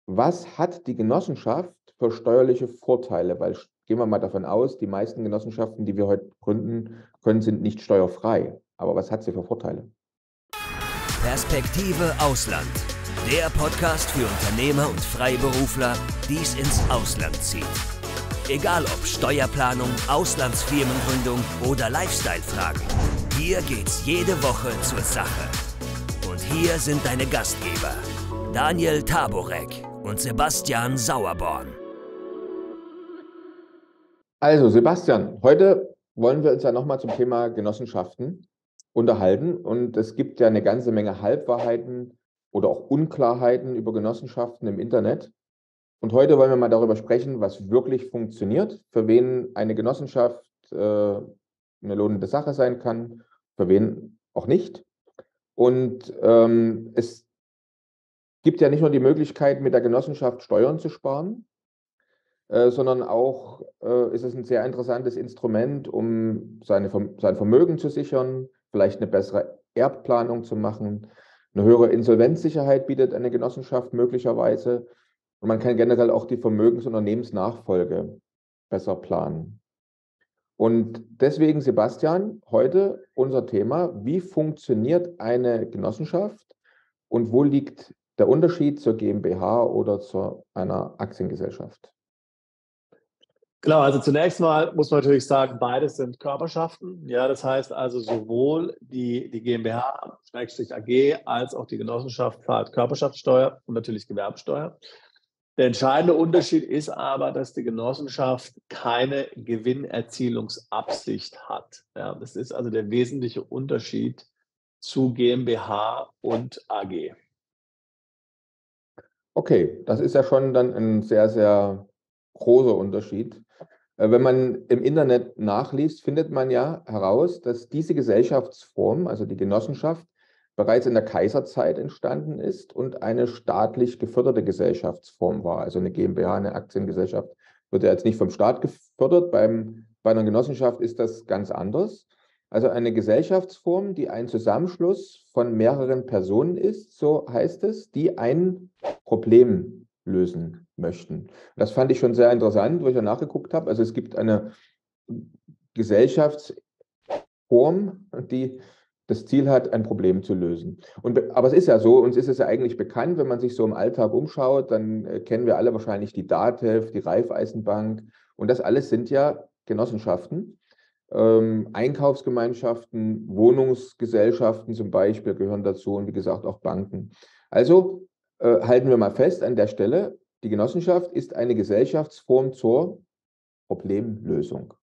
Was hat die Genossenschaft für steuerliche Vorteile? Weil gehen wir mal davon aus, die meisten Genossenschaften, die wir heute gründen können, sind nicht steuerfrei. Aber was hat sie für Vorteile? Perspektive Ausland. Der Podcast für Unternehmer und Freiberufler, die es ins Ausland zieht. Egal ob Steuerplanung, Auslandsfirmengründung oder Lifestyle-Fragen. Hier geht's jede Woche zur Sache. Und hier sind deine Gastgeber, Daniel Taborek und Sebastian Sauerborn. Also Sebastian, heute wollen wir uns ja nochmal zum Thema Genossenschaften unterhalten. Und es gibt ja eine ganze Menge Halbwahrheiten oder auch Unklarheiten über Genossenschaften im Internet. Und heute wollen wir mal darüber sprechen, was wirklich funktioniert, für wen eine Genossenschaft eine lohnende Sache sein kann, für wen auch nicht. Und es gibt ja nicht nur die Möglichkeit, mit der Genossenschaft Steuern zu sparen, sondern auch ist es ein sehr interessantes Instrument, um sein Vermögen zu sichern, vielleicht eine bessere Erbplanung zu machen. Eine höhere Insolvenzsicherheit bietet eine Genossenschaft möglicherweise. Und man kann generell auch die Vermögens- und Unternehmensnachfolge besser planen. Und deswegen, Sebastian, heute unser Thema: Wie funktioniert eine Genossenschaft und wo liegt der Unterschied zur GmbH oder zu einer Aktiengesellschaft? Genau, also zunächst mal muss man natürlich sagen, beides sind Körperschaften. Ja, das heißt also sowohl die GmbH, AG, als auch die Genossenschaft zahlt Körperschaftssteuer und natürlich Gewerbesteuer. Der entscheidende Unterschied ist aber, dass die Genossenschaft keine Gewinnerzielungsabsicht hat. Ja, das ist also der wesentliche Unterschied zu GmbH und AG. Okay, das ist ja schon dann ein sehr, sehr großer Unterschied. Wenn man im Internet nachliest, findet man ja heraus, dass diese Gesellschaftsform, also die Genossenschaft, bereits in der Kaiserzeit entstanden ist und eine staatlich geförderte Gesellschaftsform war. Also eine GmbH, eine Aktiengesellschaft, wird ja jetzt nicht vom Staat gefördert. Bei einer Genossenschaft ist das ganz anders. Also eine Gesellschaftsform, die ein Zusammenschluss von mehreren Personen ist, so heißt es, die ein Problem lösen möchten. Das fand ich schon sehr interessant, wo ich ja nachgeguckt habe. Also es gibt eine Gesellschaftsform, die das Ziel hat, ein Problem zu lösen. Aber es ist ja so, uns ist es ja eigentlich bekannt, wenn man sich so im Alltag umschaut, dann kennen wir alle wahrscheinlich die DATEV, die Raiffeisenbank, und das alles sind ja Genossenschaften. Einkaufsgemeinschaften, Wohnungsgesellschaften zum Beispiel gehören dazu und wie gesagt auch Banken. Also halten wir mal fest an der Stelle: Die Genossenschaft ist eine Gesellschaftsform zur Problemlösung.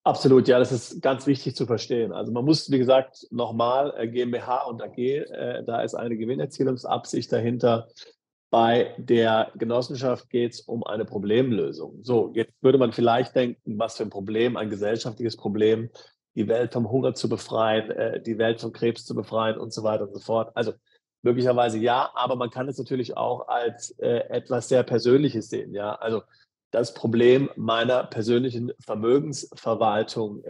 Absolut, ja, das ist ganz wichtig zu verstehen. Also man muss, wie gesagt, nochmal GmbH und AG, da ist eine Gewinnerzielungsabsicht dahinter. Bei der Genossenschaft geht es um eine Problemlösung. So, jetzt würde man vielleicht denken, was für ein Problem, ein gesellschaftliches Problem, die Welt vom Hunger zu befreien, die Welt vom Krebs zu befreien und so weiter und so fort. Also möglicherweise ja, aber man kann es natürlich auch als etwas sehr Persönliches sehen. Ja, also das Problem meiner persönlichen Vermögensverwaltung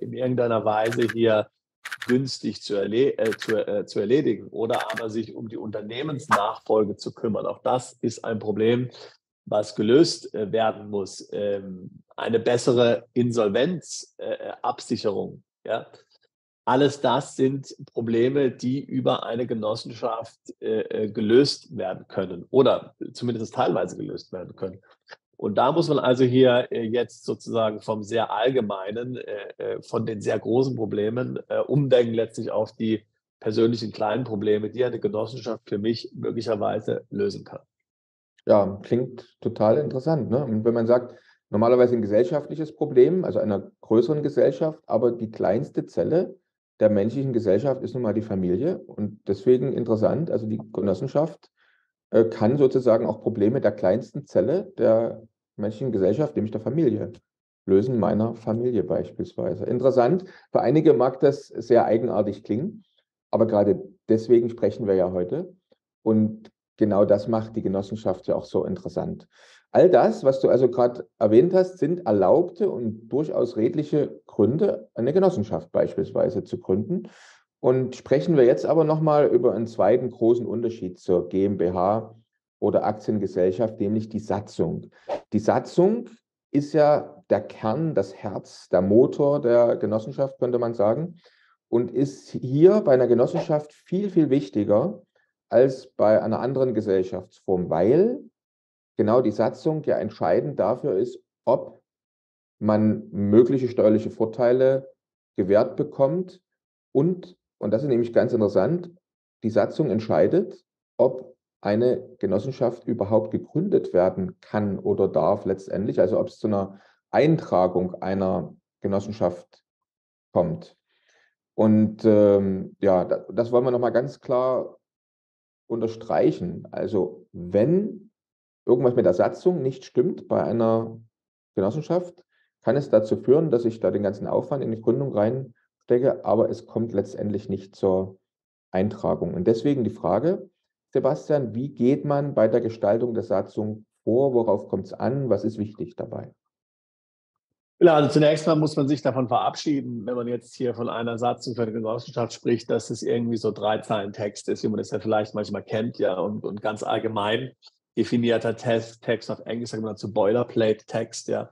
in irgendeiner Weise hier günstig zu erledigen oder aber sich um die Unternehmensnachfolge zu kümmern. Auch das ist ein Problem, was gelöst werden muss. Eine bessere Insolvenzabsicherung. Ja? Alles das sind Probleme, die über eine Genossenschaft gelöst werden können oder zumindest teilweise gelöst werden können. Und da muss man also hier jetzt sozusagen vom sehr allgemeinen, von den sehr großen Problemen umdenken letztlich auf die persönlichen kleinen Probleme, die eine Genossenschaft für mich möglicherweise lösen kann. Ja, klingt total interessant, ne? Und wenn man sagt, normalerweise ein gesellschaftliches Problem, also einer größeren Gesellschaft, aber die kleinste Zelle der menschlichen Gesellschaft ist nun mal die Familie. Und deswegen interessant, also die Genossenschaft kann sozusagen auch Probleme der kleinsten Zelle der menschlichen Gesellschaft, nämlich der Familie, lösen, meiner Familie beispielsweise. Interessant, für einige mag das sehr eigenartig klingen, aber gerade deswegen sprechen wir ja heute. Und genau das macht die Genossenschaft ja auch so interessant. All das, was du also gerade erwähnt hast, sind erlaubte und durchaus redliche Gründe, eine Genossenschaft beispielsweise zu gründen. Und sprechen wir jetzt aber nochmal über einen zweiten großen Unterschied zur GmbH oder Aktiengesellschaft, nämlich die Satzung. Die Satzung ist ja der Kern, das Herz, der Motor der Genossenschaft, könnte man sagen, und ist hier bei einer Genossenschaft viel, viel wichtiger als bei einer anderen Gesellschaftsform, weil genau die Satzung ja entscheidend dafür ist, ob man mögliche steuerliche Vorteile gewährt bekommt und das ist nämlich ganz interessant, die Satzung entscheidet, ob eine Genossenschaft überhaupt gegründet werden kann oder darf letztendlich, also ob es zu einer Eintragung einer Genossenschaft kommt. Und ja, das wollen wir nochmal ganz klar unterstreichen. Also wenn irgendwas mit der Satzung nicht stimmt bei einer Genossenschaft, kann es dazu führen, dass ich da den ganzen Aufwand in die Gründung reinstecke, aber es kommt letztendlich nicht zur Eintragung. Und deswegen die Frage, Sebastian, wie geht man bei der Gestaltung der Satzung vor? Worauf kommt es an? Was ist wichtig dabei? Ja, also zunächst mal muss man sich davon verabschieden, wenn man jetzt hier von einer Satzung für eine Genossenschaft spricht, dass es irgendwie so 3 Zeilen Text ist, wie man das ja vielleicht manchmal kennt, ja, und ganz allgemein definierter Text auf Englisch sagt man dazu Boilerplate-Text, ja.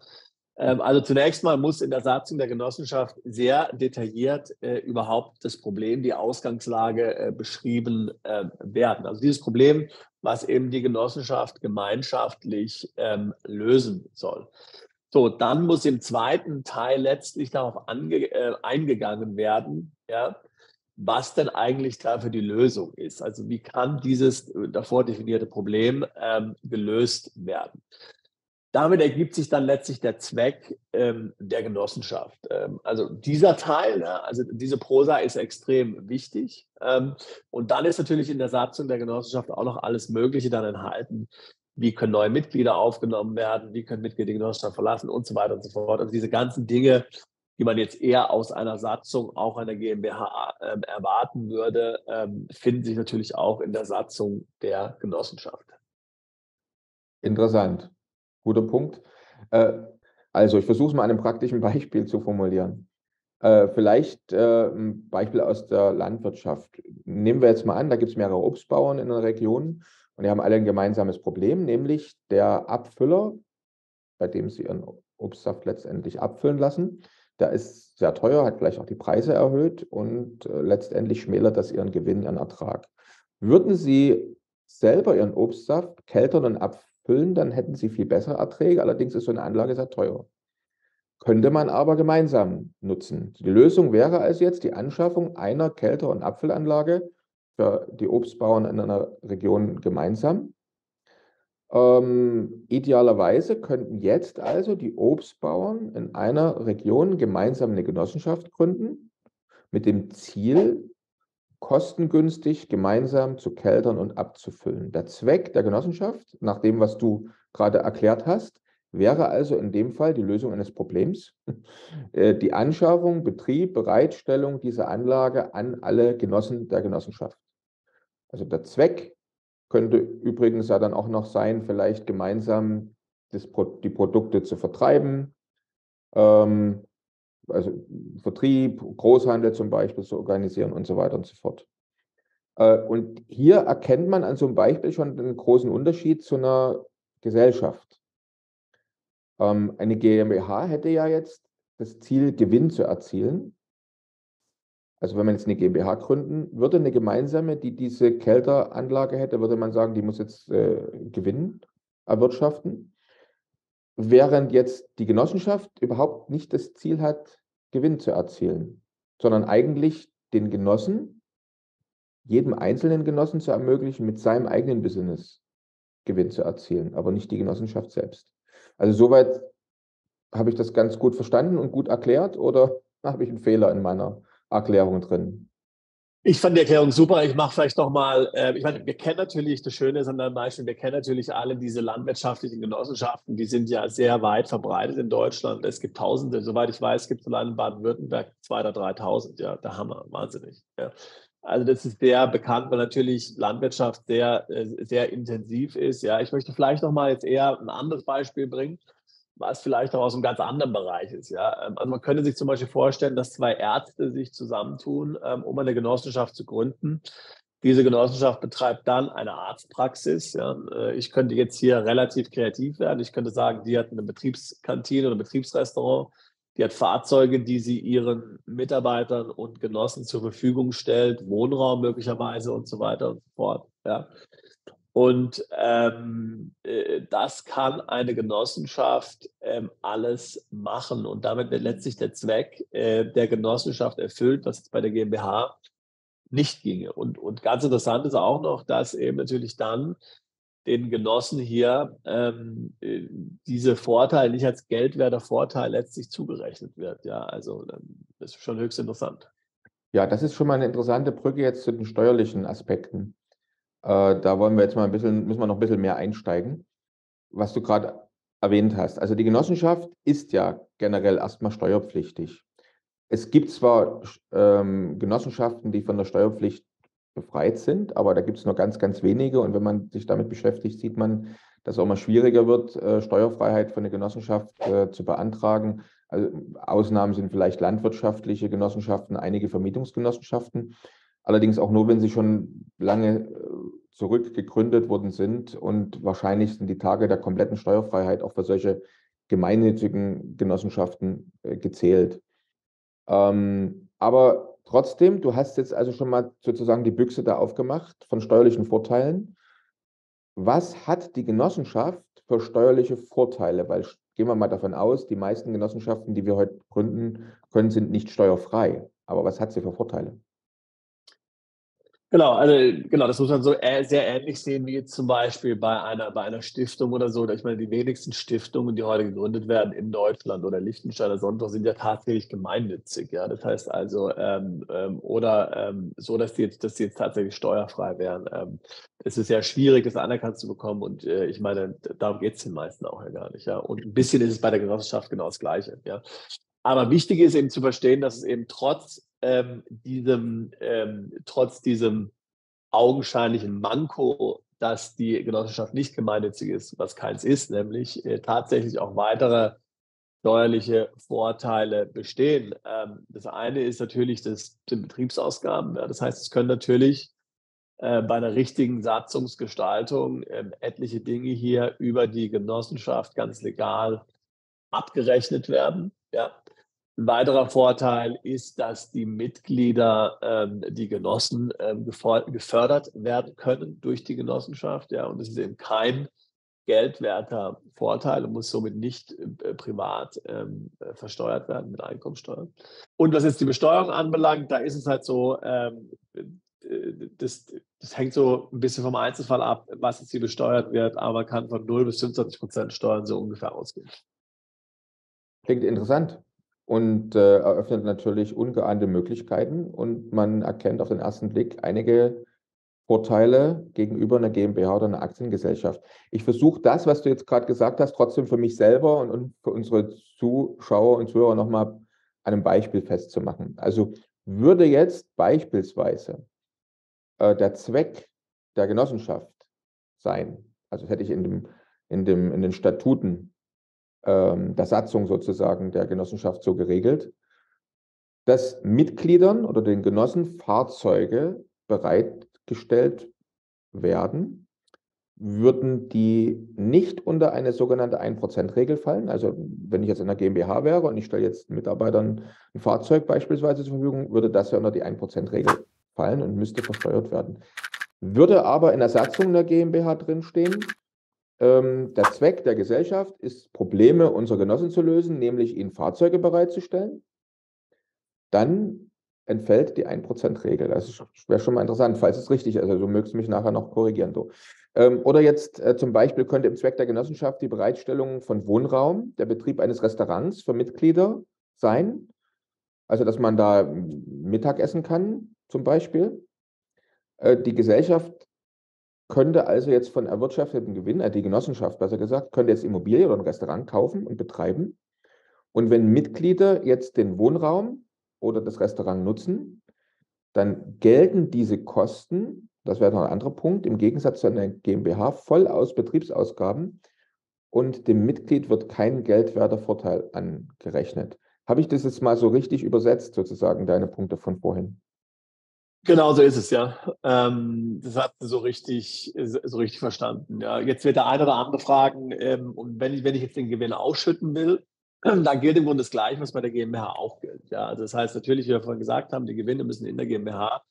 Also zunächst mal muss in der Satzung der Genossenschaft sehr detailliert überhaupt das Problem, die Ausgangslage beschrieben werden. Also dieses Problem, was eben die Genossenschaft gemeinschaftlich lösen soll. So, dann muss im zweiten Teil letztlich darauf eingegangen werden, ja, was denn eigentlich dafür die Lösung ist. Also wie kann dieses davor definierte Problem gelöst werden. Damit ergibt sich dann letztlich der Zweck der Genossenschaft. Also dieser Teil, ja, also diese Prosa ist extrem wichtig. Und dann ist natürlich in der Satzung der Genossenschaft auch noch alles Mögliche dann enthalten. Wie können neue Mitglieder aufgenommen werden? Wie können Mitglieder die Genossenschaft verlassen? Und so weiter und so fort. Also diese ganzen Dinge, die man jetzt eher aus einer Satzung, auch einer GmbH erwarten würde, finden sich natürlich auch in der Satzung der Genossenschaft. Interessant. Guter Punkt. Also ich versuche es mal an einem praktischen Beispiel zu formulieren. Vielleicht ein Beispiel aus der Landwirtschaft. Nehmen wir jetzt mal an, da gibt es mehrere Obstbauern in einer Region und die haben alle ein gemeinsames Problem, nämlich der Abfüller, bei dem sie ihren Obstsaft letztendlich abfüllen lassen, der ist sehr teuer, hat vielleicht auch die Preise erhöht und letztendlich schmälert das ihren Gewinn, ihren Ertrag. Würden Sie selber Ihren Obstsaft keltern und abfüllen, dann hätten Sie viel bessere Erträge. Allerdings ist so eine Anlage sehr teuer. Könnte man aber gemeinsam nutzen. Die Lösung wäre also jetzt die Anschaffung einer Kelter- und Abfüllanlage für die Obstbauern in einer Region gemeinsam. Idealerweise könnten jetzt also die Obstbauern in einer Region gemeinsam eine Genossenschaft gründen, mit dem Ziel, kostengünstig gemeinsam zu keltern und abzufüllen. Der Zweck der Genossenschaft, nach dem, was du gerade erklärt hast, wäre also in dem Fall die Lösung eines Problems, die Anschaffung, Betrieb, Bereitstellung dieser Anlage an alle Genossen der Genossenschaft. Also der Zweck könnte übrigens ja dann auch noch sein, vielleicht gemeinsam die Produkte zu vertreiben, also Vertrieb, Großhandel zum Beispiel zu organisieren und so weiter und so fort. Und hier erkennt man an so einem Beispiel schon den großen Unterschied zu einer Gesellschaft. Eine GmbH hätte ja jetzt das Ziel, Gewinn zu erzielen. Also wenn man jetzt eine GmbH gründen würde, eine gemeinsame, die diese Kelteranlage hätte, würde man sagen, die muss jetzt Gewinn erwirtschaften. Während jetzt die Genossenschaft überhaupt nicht das Ziel hat, Gewinn zu erzielen, sondern eigentlich den Genossen, jedem einzelnen Genossen zu ermöglichen, mit seinem eigenen Business Gewinn zu erzielen, aber nicht die Genossenschaft selbst. Also soweit habe ich das ganz gut verstanden und gut erklärt oder habe ich einen Fehler in meiner Erklärung drin? Ich fand die Erklärung super. Ich mache vielleicht nochmal, ich meine, wir kennen natürlich, das Schöne ist an deinem Beispiel, wir kennen natürlich alle diese landwirtschaftlichen Genossenschaften, die sind ja sehr weit verbreitet in Deutschland. Es gibt Tausende, soweit ich weiß, gibt es allein in Baden-Württemberg 2.000 oder 3.000, ja, der Hammer, wahnsinnig. Ja. Also das ist sehr bekannt, weil natürlich Landwirtschaft sehr, sehr intensiv ist. Ja, ich möchte vielleicht nochmal jetzt eher ein anderes Beispiel bringen, was vielleicht auch aus einem ganz anderen Bereich ist. Ja? Also man könnte sich zum Beispiel vorstellen, dass 2 Ärzte sich zusammentun, um eine Genossenschaft zu gründen. Diese Genossenschaft betreibt dann eine Arztpraxis. Ja. Ich könnte jetzt hier relativ kreativ werden. Ich könnte sagen, die hat eine Betriebskantine oder ein Betriebsrestaurant. Die hat Fahrzeuge, die sie ihren Mitarbeitern und Genossen zur Verfügung stellt, Wohnraum möglicherweise und so weiter und so fort. Ja. Und das kann eine Genossenschaft alles machen. Und damit wird letztlich der Zweck der Genossenschaft erfüllt, was jetzt bei der GmbH nicht ginge. Und ganz interessant ist auch noch, dass eben natürlich dann den Genossen hier diese Vorteile nicht als geldwerter Vorteil letztlich zugerechnet wird. Ja, also das ist schon höchst interessant. Ja, das ist schon mal eine interessante Brücke jetzt zu den steuerlichen Aspekten. Da wollen wir jetzt mal müssen wir noch ein bisschen mehr einsteigen, was du gerade erwähnt hast. Also die Genossenschaft ist ja generell erstmal steuerpflichtig. Es gibt zwar Genossenschaften, die von der Steuerpflicht befreit sind, aber da gibt es nur ganz, ganz wenige. Und wenn man sich damit beschäftigt, sieht man, dass es auch mal schwieriger wird, Steuerfreiheit für eine Genossenschaft zu beantragen. Also Ausnahmen sind vielleicht landwirtschaftliche Genossenschaften, einige Vermietungsgenossenschaften. Allerdings auch nur, wenn sie schon lange zurück gegründet worden sind. Und wahrscheinlich sind die Tage der kompletten Steuerfreiheit auch für solche gemeinnützigen Genossenschaften gezählt. Aber trotzdem, du hast jetzt also schon mal sozusagen die Büchse da aufgemacht von steuerlichen Vorteilen. Was hat die Genossenschaft für steuerliche Vorteile? Weil gehen wir mal davon aus, die meisten Genossenschaften, die wir heute gründen können, sind nicht steuerfrei. Aber was hat sie für Vorteile? Genau, das muss man so sehr ähnlich sehen wie jetzt zum Beispiel bei einer Stiftung oder so. Ich meine, die wenigsten Stiftungen, die heute gegründet werden in Deutschland oder Liechtenstein oder sonst was, sind ja tatsächlich gemeinnützig. Ja, das heißt also, so, dass die jetzt tatsächlich steuerfrei wären. Es ist ja schwierig, das anerkannt zu bekommen. Und ich meine, darum geht es den meisten auch ja gar nicht. Ja, und ein bisschen ist es bei der Genossenschaft genau das Gleiche. Ja. Aber wichtig ist eben zu verstehen, dass es eben trotz diesem augenscheinlichen Manko, dass die Genossenschaft nicht gemeinnützig ist, was keins ist, nämlich tatsächlich auch weitere steuerliche Vorteile bestehen. Das eine ist natürlich die Betriebsausgaben. Ja, das heißt, es können natürlich bei einer richtigen Satzungsgestaltung etliche Dinge hier über die Genossenschaft ganz legal abgerechnet werden. Ja. Ein weiterer Vorteil ist, dass die Mitglieder, die Genossen, gefördert werden können durch die Genossenschaft. Ja, und das ist eben kein geldwerter Vorteil und muss somit nicht privat versteuert werden mit Einkommensteuer. Und was jetzt die Besteuerung anbelangt, da ist es halt so, das hängt so ein bisschen vom Einzelfall ab, was jetzt hier besteuert wird, aber man kann von 0 bis 25% Steuern so ungefähr ausgehen. Klingt interessant und eröffnet natürlich ungeahnte Möglichkeiten und man erkennt auf den ersten Blick einige Vorteile gegenüber einer GmbH oder einer Aktiengesellschaft. Ich versuche das, was du jetzt gerade gesagt hast, trotzdem für mich selber und für unsere Zuschauer und Zuhörer nochmal an einem Beispiel festzumachen. Also würde jetzt beispielsweise der Zweck der Genossenschaft sein, also das hätte ich in den Statuten der Satzung sozusagen der Genossenschaft so geregelt, dass Mitgliedern oder den Genossen Fahrzeuge bereitgestellt werden, würden die nicht unter eine sogenannte 1%-Regel fallen. Also wenn ich jetzt in einer GmbH wäre und ich stelle jetzt Mitarbeitern ein Fahrzeug beispielsweise zur Verfügung, würde das ja unter die 1%-Regel fallen und müsste versteuert werden. Würde aber in der Satzung der GmbH drinstehen, der Zweck der Gesellschaft ist, Probleme unserer Genossen zu lösen, nämlich ihnen Fahrzeuge bereitzustellen, dann entfällt die 1%-Regel. Das wäre schon mal interessant, falls es richtig ist. Also du mögst mich nachher noch korrigieren. Du. Oder jetzt zum Beispiel könnte im Zweck der Genossenschaft die Bereitstellung von Wohnraum, der Betrieb eines Restaurants für Mitglieder sein. Also dass man da Mittag essen kann zum Beispiel. Die Gesellschaft könnte also jetzt von erwirtschaftetem Gewinn, die Genossenschaft besser gesagt, könnte jetzt Immobilie oder ein Restaurant kaufen und betreiben. Und wenn Mitglieder jetzt den Wohnraum oder das Restaurant nutzen, dann gelten diese Kosten, das wäre noch ein anderer Punkt, im Gegensatz zu einer GmbH voll aus Betriebsausgaben und dem Mitglied wird kein geldwerter Vorteil angerechnet. Habe ich das jetzt mal so richtig übersetzt, sozusagen, deine Punkte von vorhin? Genau so ist es, ja. Das hast du so richtig verstanden. Ja. Jetzt wird der eine oder andere fragen, und wenn ich jetzt den Gewinn ausschütten will, dann gilt im Grunde das Gleiche, was bei der GmbH auch gilt. Ja. Also das heißt natürlich, wie wir vorhin gesagt haben, die Gewinne müssen in der GmbH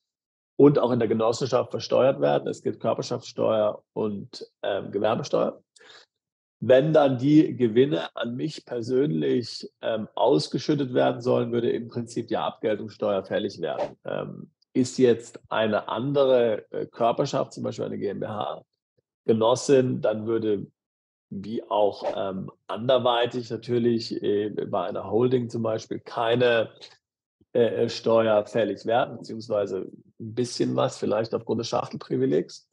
und auch in der Genossenschaft versteuert werden. Es gibt Körperschaftssteuer und Gewerbesteuer. Wenn dann die Gewinne an mich persönlich ausgeschüttet werden sollen, würde im Prinzip die Abgeltungssteuer fällig werden. Ist jetzt eine andere Körperschaft, zum Beispiel eine GmbH, Genossin, dann würde wie auch anderweitig natürlich bei einer Holding zum Beispiel keine Steuer fällig werden, beziehungsweise ein bisschen was, vielleicht aufgrund des Schachtelprivilegs.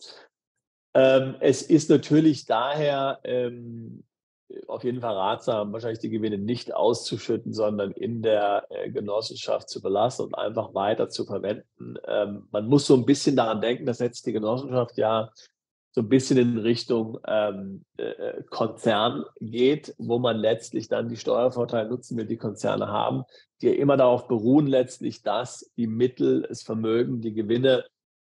Es ist natürlich daher auf jeden Fall ratsam, wahrscheinlich die Gewinne nicht auszuschütten, sondern in der Genossenschaft zu belassen und einfach weiter zu verwenden. Man muss so ein bisschen daran denken, dass jetzt die Genossenschaft ja so ein bisschen in Richtung Konzern geht, wo man letztlich dann die Steuervorteile nutzen will, die Konzerne haben, die ja immer darauf beruhen letztlich, dass die Mittel, das Vermögen, die Gewinne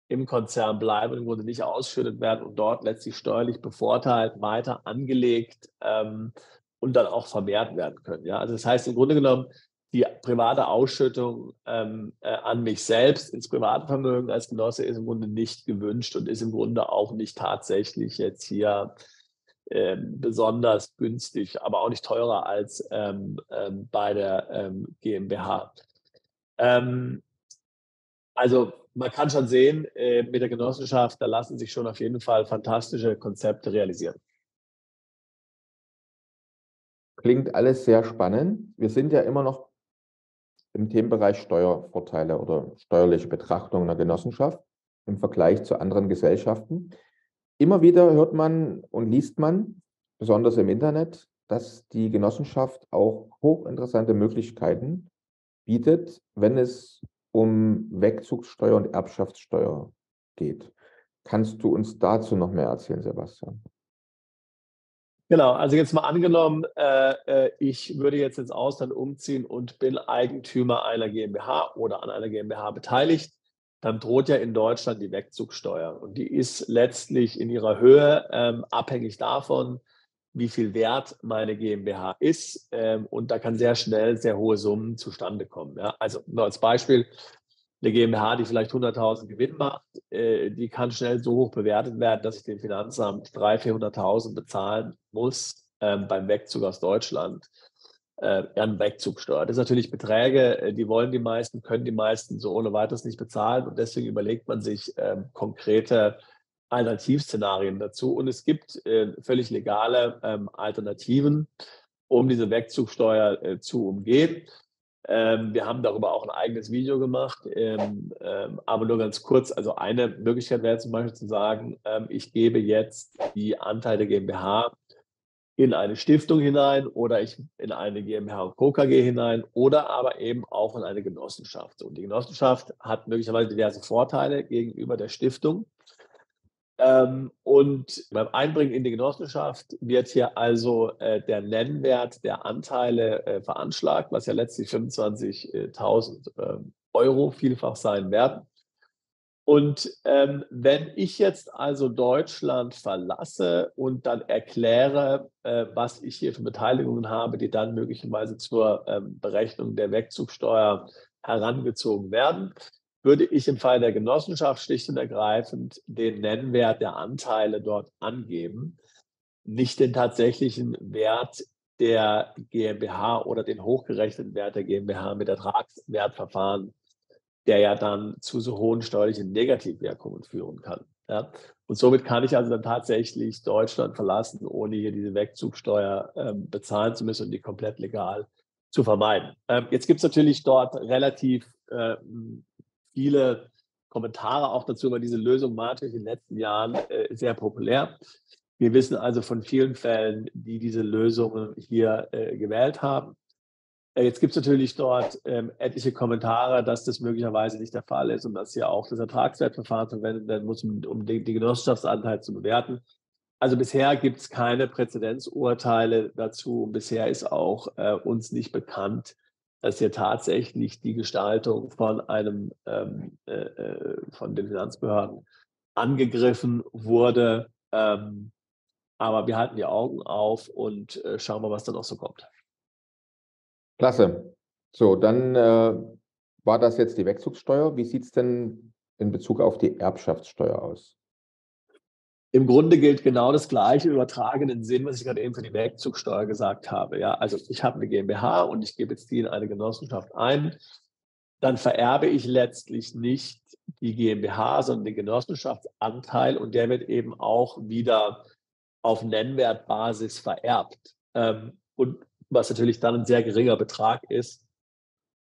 im Konzern bleiben und im Grunde nicht ausgeschüttet werden und dort letztlich steuerlich bevorteilt weiter angelegt und dann auch vermehrt werden können. Ja? Also das heißt im Grunde genommen, die private Ausschüttung an mich selbst ins private Vermögen als Genosse ist im Grunde nicht gewünscht und ist im Grunde auch nicht tatsächlich jetzt hier besonders günstig, aber auch nicht teurer als bei der GmbH. Also man kann schon sehen, mit der Genossenschaft, da lassen sich schon auf jeden Fall fantastische Konzepte realisieren. Klingt alles sehr spannend. Wir sind ja immer noch im Themenbereich Steuervorteile oder steuerliche Betrachtung einer Genossenschaft im Vergleich zu anderen Gesellschaften. Immer wieder hört man und liest man, besonders im Internet, dass die Genossenschaft auch hochinteressante Möglichkeiten bietet, wenn es um Wegzugssteuer und Erbschaftssteuer geht. Kannst du uns dazu noch mehr erzählen, Sebastian? Genau, also jetzt mal angenommen, ich würde jetzt ins Ausland umziehen und bin Eigentümer einer GmbH oder an einer GmbH beteiligt, dann droht ja in Deutschland die Wegzugssteuer. Und die ist letztlich in ihrer Höhe abhängig davon, wie viel wert meine GmbH ist. Und da kann sehr schnell sehr hohe Summen zustande kommen. Ja? Also nur als Beispiel, eine GmbH, die vielleicht 100.000 Gewinn macht, die kann schnell so hoch bewertet werden, dass ich dem Finanzamt 300.000, 400.000 bezahlen muss beim Wegzug aus Deutschland an Wegzugsteuer. Das sind natürlich Beträge, die wollen die meisten, können die meisten so ohne weiteres nicht bezahlen und deswegen überlegt man sich konkrete Alternativszenarien dazu und es gibt völlig legale Alternativen, um diese Wegzugsteuer zu umgehen. Wir haben darüber auch ein eigenes Video gemacht, aber nur ganz kurz. Also eine Möglichkeit wäre zum Beispiel zu sagen, ich gebe jetzt die Anteile GmbH in eine Stiftung hinein oder ich in eine GmbH und Co. KG hinein oder aber eben auch in eine Genossenschaft. Und die Genossenschaft hat möglicherweise diverse Vorteile gegenüber der Stiftung. Und beim Einbringen in die Genossenschaft wird hier also der Nennwert der Anteile veranschlagt, was ja letztlich 25.000 Euro vielfach sein werden. Und wenn ich jetzt also Deutschland verlasse und dann erkläre, was ich hier für Beteiligungen habe, die dann möglicherweise zur Berechnung der Wegzugsteuer herangezogen werden, würde ich im Fall der Genossenschaft schlicht und ergreifend den Nennwert der Anteile dort angeben, nicht den tatsächlichen Wert der GmbH oder den hochgerechneten Wert der GmbH mit Ertragswertverfahren, der ja dann zu so hohen steuerlichen Negativwirkungen führen kann. Ja? Und somit kann ich also dann tatsächlich Deutschland verlassen, ohne hier diese Wegzugsteuer bezahlen zu müssen und die komplett legal zu vermeiden. Jetzt gibt es natürlich dort relativ viele Kommentare auch dazu, weil diese Lösung war natürlich in den letzten Jahren sehr populär. Wir wissen also von vielen Fällen, die diese Lösungen hier gewählt haben. Jetzt gibt es natürlich dort etliche Kommentare, dass das möglicherweise nicht der Fall ist und dass hier auch das Ertragswertverfahren verwendet werden muss, um die Genossenschaftsanteil zu bewerten. Also bisher gibt es keine Präzedenzurteile dazu. Bisher ist auch uns nicht bekannt, dass hier tatsächlich die Gestaltung von von den Finanzbehörden angegriffen wurde. Aber wir halten die Augen auf und schauen mal, was dann auch so kommt. Klasse. So, dann war das jetzt die Wegzugssteuer. Wie sieht es denn in Bezug auf die Erbschaftssteuer aus? Im Grunde gilt genau das Gleiche im übertragenen Sinn, was ich gerade eben für die Wegzugssteuer gesagt habe. Ja, also ich habe eine GmbH und ich gebe jetzt die in eine Genossenschaft ein. Dann vererbe ich letztlich nicht die GmbH, sondern den Genossenschaftsanteil und der wird eben auch wieder auf Nennwertbasis vererbt. Und was natürlich dann ein sehr geringer Betrag ist,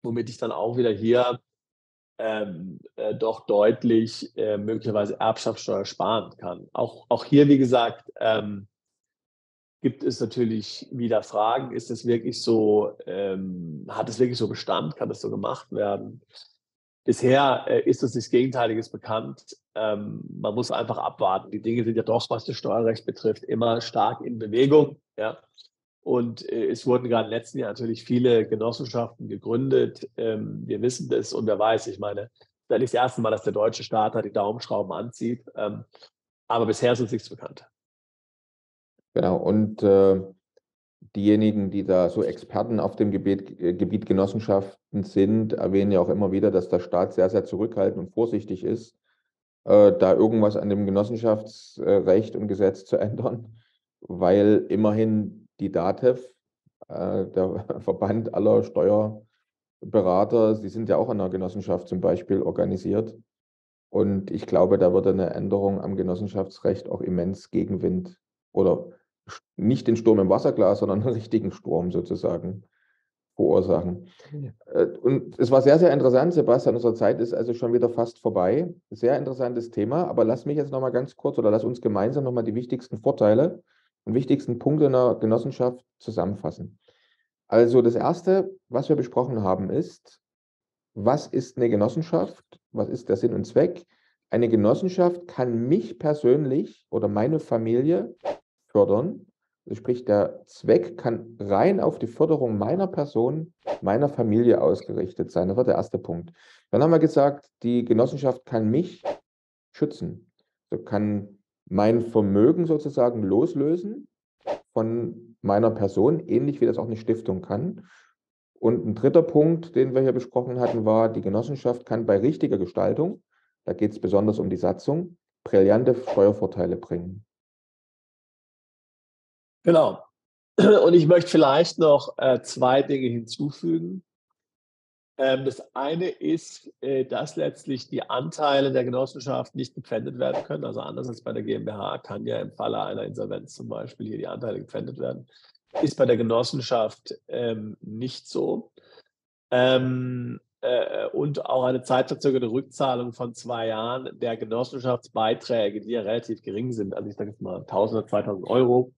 womit ich dann auch wieder hier doch deutlich möglicherweise Erbschaftssteuer sparen kann. Auch hier, wie gesagt, gibt es natürlich wieder Fragen, ist es wirklich so, hat es wirklich so Bestand, kann das so gemacht werden? Bisher ist uns nichts Gegenteiliges bekannt. Man muss einfach abwarten. Die Dinge sind ja doch, was das Steuerrecht betrifft, immer stark in Bewegung. Ja? Und es wurden gerade im letzten Jahr natürlich viele Genossenschaften gegründet. Wir wissen das und wer weiß, ich meine, das ist nicht das erste Mal, dass der deutsche Staat da die Daumenschrauben anzieht. Aber bisher ist uns nichts bekannt. Genau, und diejenigen, die da so Experten auf dem Gebiet Genossenschaften sind, erwähnen ja auch immer wieder, dass der Staat sehr, sehr zurückhaltend und vorsichtig ist, da irgendwas an dem Genossenschaftsrecht und Gesetz zu ändern, weil immerhin die DATEV, der Verband aller Steuerberater, sie sind ja auch in einer Genossenschaft zum Beispiel organisiert. Und ich glaube, da würde eine Änderung am Genossenschaftsrecht auch immens Gegenwind oder nicht den Sturm im Wasserglas, sondern einen richtigen Sturm sozusagen verursachen. Und es war sehr, sehr interessant, Sebastian, unsere Zeit ist also schon wieder fast vorbei. Sehr interessantes Thema, aber lass mich jetzt nochmal ganz kurz oder lass uns gemeinsam nochmal die wichtigsten Vorteile und wichtigsten Punkte einer Genossenschaft zusammenfassen. Also das Erste, was wir besprochen haben, ist, was ist eine Genossenschaft? Was ist der Sinn und Zweck? Eine Genossenschaft kann mich persönlich oder meine Familie fördern. Also sprich, der Zweck kann rein auf die Förderung meiner Person, meiner Familie ausgerichtet sein. Das war der erste Punkt. Dann haben wir gesagt, die Genossenschaft kann mich schützen. So kann mein Vermögen sozusagen loslösen von meiner Person, ähnlich wie das auch eine Stiftung kann. Und ein dritter Punkt, den wir hier besprochen hatten, war, die Genossenschaft kann bei richtiger Gestaltung, da geht es besonders um die Satzung, brillante Steuervorteile bringen. Genau. Und ich möchte vielleicht noch zwei Dinge hinzufügen. Das eine ist, dass letztlich die Anteile der Genossenschaft nicht gepfändet werden können. Also anders als bei der GmbH kann ja im Falle einer Insolvenz zum Beispiel hier die Anteile gepfändet werden. Ist bei der Genossenschaft nicht so. Und auch eine zeitverzögerte Rückzahlung von 2 Jahren der Genossenschaftsbeiträge, die ja relativ gering sind, also ich sage jetzt mal 1.000 oder 2.000 Euro,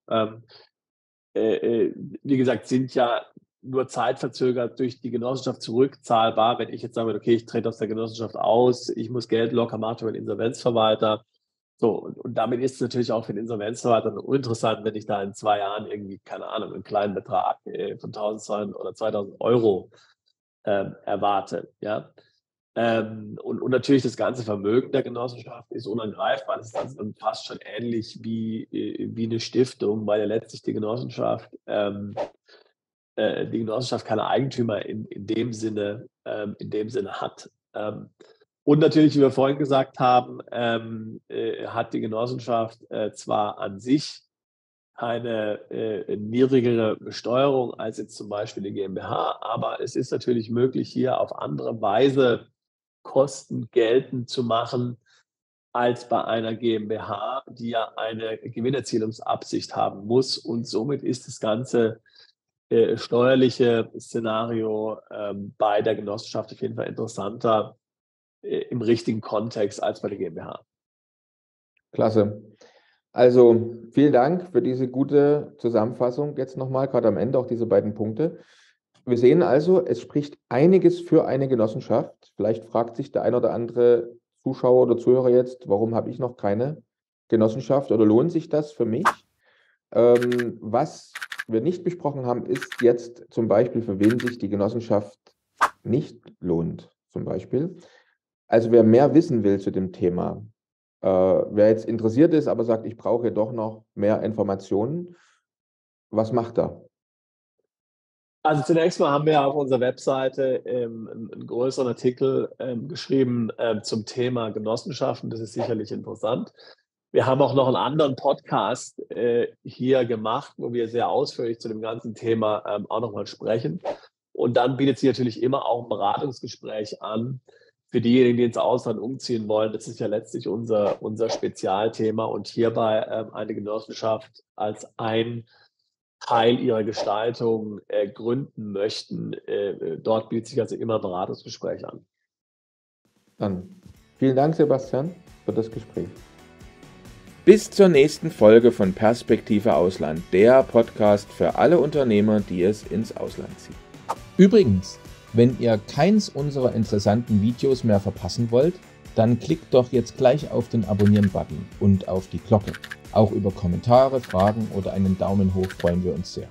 wie gesagt, sind ja nur zeitverzögert durch die Genossenschaft zurückzahlbar. Wenn ich jetzt sage, okay, ich trete aus der Genossenschaft aus, ich muss Geld locker machen für den Insolvenzverwalter. So, und damit ist es natürlich auch für den Insolvenzverwalter uninteressant, wenn ich da in 2 Jahren irgendwie, keine Ahnung, einen kleinen Betrag von 1.200 oder 2.000 Euro erwarte. Ja? Und natürlich das ganze Vermögen der Genossenschaft ist unangreifbar. Das ist also dann fast schon ähnlich wie eine Stiftung, weil ja letztlich die Genossenschaft keine Eigentümer in dem Sinne hat. Und natürlich, wie wir vorhin gesagt haben, hat die Genossenschaft zwar an sich eine niedrigere Besteuerung als jetzt zum Beispiel die GmbH, aber es ist natürlich möglich, hier auf andere Weise Kosten geltend zu machen als bei einer GmbH, die ja eine Gewinnerzielungsabsicht haben muss. Und somit ist das ganze steuerliche Szenario bei der Genossenschaft auf jeden Fall interessanter im richtigen Kontext als bei der GmbH. Klasse. Also vielen Dank für diese gute Zusammenfassung. Jetzt nochmal, gerade am Ende auch diese beiden Punkte. Wir sehen also, es spricht einiges für eine Genossenschaft. Vielleicht fragt sich der ein oder andere Zuschauer oder Zuhörer jetzt, warum habe ich noch keine Genossenschaft oder lohnt sich das für mich? Was wir nicht besprochen haben, ist jetzt zum Beispiel, für wen sich die Genossenschaft nicht lohnt, zum Beispiel. Also wer mehr wissen will zu dem Thema, wer jetzt interessiert ist, aber sagt, ich brauche doch noch mehr Informationen, was macht er? Also zunächst mal haben wir auf unserer Webseite einen größeren Artikel geschrieben zum Thema Genossenschaften. Das ist sicherlich interessant. Wir haben auch noch einen anderen Podcast hier gemacht, wo wir sehr ausführlich zu dem ganzen Thema auch nochmal sprechen. Und dann bietet sich natürlich immer auch ein Beratungsgespräch an für diejenigen, die ins Ausland umziehen wollen. Das ist ja letztlich unser Spezialthema und hierbei eine Genossenschaft als ein Teil ihrer Gestaltung gründen möchten. Dort bietet sich also immer ein Beratungsgespräch an. Dann vielen Dank, Sebastian, für das Gespräch. Bis zur nächsten Folge von Perspektive Ausland, der Podcast für alle Unternehmer, die es ins Ausland ziehen. Übrigens, wenn ihr keins unserer interessanten Videos mehr verpassen wollt, dann klickt doch jetzt gleich auf den Abonnieren-Button und auf die Glocke. Auch über Kommentare, Fragen oder einen Daumen hoch freuen wir uns sehr.